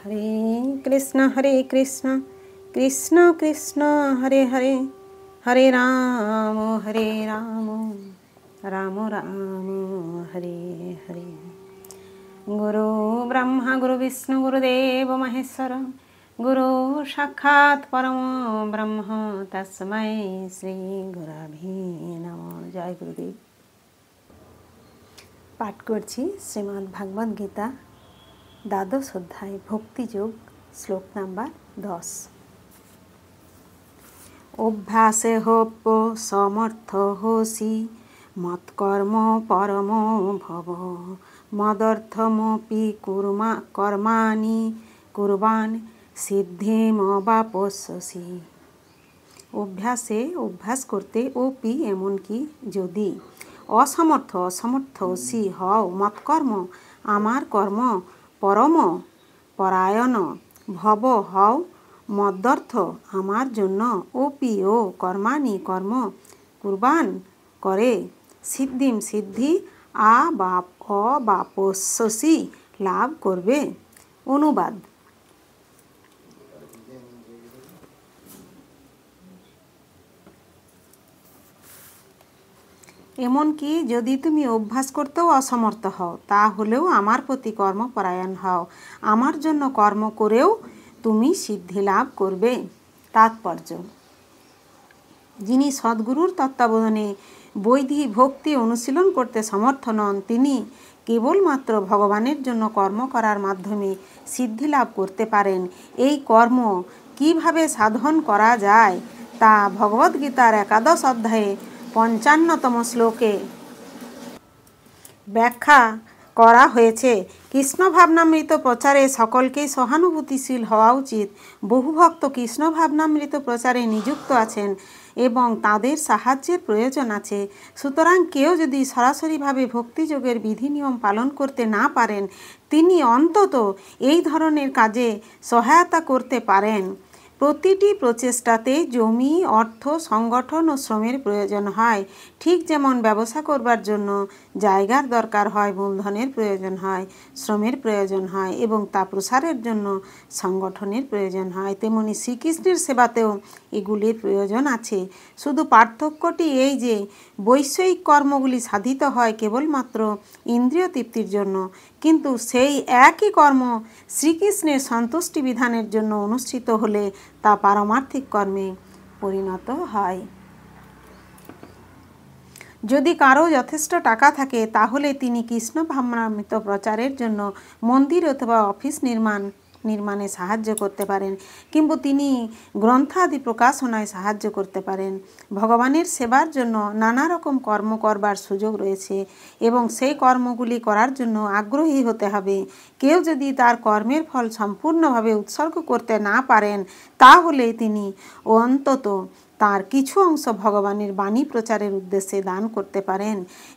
हरे कृष्ण कृष्ण कृष्ण हरे हरे हरे राम राम राम हरे हरे। गुरु ब्रह्मा गुरु विष्णु गुरुदेव महेश्वर गुरु साक्षात् परम ब्रह्म तस्मै श्री गुरवे नमः। जय गुरुदेव। पाठ करছি श्रीमद् भागवत गीता द्वादश अध्याय भक्तियोग श्लोक नम्बर 10। अभ्यासे होप समर्थ होसि मत्कर्म परमो भव मदर्थमपि कर्माणि कुर्वान् सिद्धिमवाप्स्यसि। अभ्यासे अभ्यास करते ओपि एमनकि यदि असमर्थसी हও मत्कर्म आमार कर्म परम परायण भव हও मदर्थ आमार जन्य ओपि ओ कर्माणि कर्म कुर्बान करे सिद्धिम सिद्धि अवाप्स्यसि लाभ करबे। अनुवाद। এমনকি যদি তুমি অভ্যাস করতেও অসমর্থ হও তাহলেও আমার প্রতি কর্মপরায়ণ হও, আমার জন্য কর্ম করেও তুমি সিদ্ধি লাভ করবে। তাৎপর্য: যিনি সদ্গুরুর তত্ত্বাবধানে বৈদিক ভক্তি অনুশীলন করতে সমর্থ নন তিনি কেবলমাত্র ভগবানের জন্য কর্ম করার মাধ্যমে সিদ্ধি লাভ করতে পারেন। এই কর্ম কিভাবে সাধন করা যায় তা ভগবদ্গীতার ১১ অধ্যায়ে ৫৫তম শ্লোকে ব্যাখ্যা করা হয়েছে। কৃষ্ণ ভাবনামৃত প্রচারে সকলকেই সহানুভূতিশীল হওয়া উচিত। বহু ভক্ত কৃষ্ণ ভাবনামৃত প্রচারে নিযুক্ত আছেন এবং তাদের সাহায্যের প্রয়োজন আছে। সুতরাং কেউ যদি সরাসরিভাবে ভক্তিযোগের বিধিনিয়ম পালন করতে না পারেন তিনি অন্তত এই ধরনের কাজে সহায়তা করতে পারেন। প্রতিটি প্রচেষ্টাতে জমি অর্থ সংগঠন ও শ্রমের প্রয়োজন হয়। ঠিক যেমন ব্যবসা করবার জন্য জায়গার দরকার হয়, মূলধনের প্রয়োজন হয়, শ্রমের প্রয়োজন হয় এবং তা প্রসারের জন্য সংগঠনের প্রয়োজন হয়, তেমনি শ্রীকৃষ্ণের সেবাতেও এগুলির প্রয়োজন আছে। শুধু পার্থক্যটি এই যে বৈষয়িক কর্মগুলি সাধিত হয় কেবলমাত্র ইন্দ্রিয় তৃপ্তির জন্য, কিন্তু সেই একই কর্ম শ্রীকৃষ্ণের সন্তুষ্টি বিধানের জন্য অনুষ্ঠিত হলে তা পারমার্থিক কর্মে পরিণত হয়। যদি কারো যথেষ্ট টাকা থাকে তাহলে তিনি কৃষ্ণ ভাবনামৃত প্রচারের জন্য মন্দির অথবা অফিস নির্মাণে সাহায্য করতে পারেন, কিংবা তিনি গ্রন্থাদি প্রকাশনায় সাহায্য করতে পারেন। ভগবানের সেবার জন্য নানা রকম কর্ম করবার সুযোগ রয়েছে এবং সেই কর্মগুলি করার জন্য আগ্রহী হতে হবে। কেউ যদি তার কর্মের ফল সম্পূর্ণভাবে উৎসর্গ করতে না পারেন তাহলে তিনি অন্তত তার কিছু অংশ ভগবানের বাণী প্রচারের উদ্দেশ্যে দান করতে পারেন।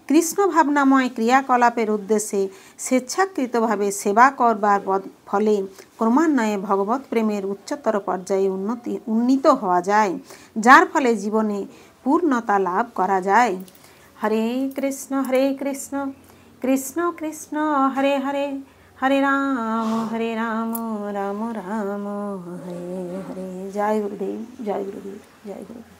কৃষ্ণ ভাবনাময় ক্রিয়াকলাপের উদ্দেশ্যে স্বেচ্ছাকৃতভাবে সেবা করবার ফলে ক্রমান্বয়ে ভগবত প্রেমের উচ্চতর পর্যায়ে উন্নীত হওয়া যায়, যার ফলে জীবনে পূর্ণতা লাভ করা যায়। হরে কৃষ্ণ কৃষ্ণ কৃষ্ণ হরে হরে হরে রাম রাম রাম হরে হরে। জয় গুরুদেব, জয় গুরুদেব, জয় গুরুদেব।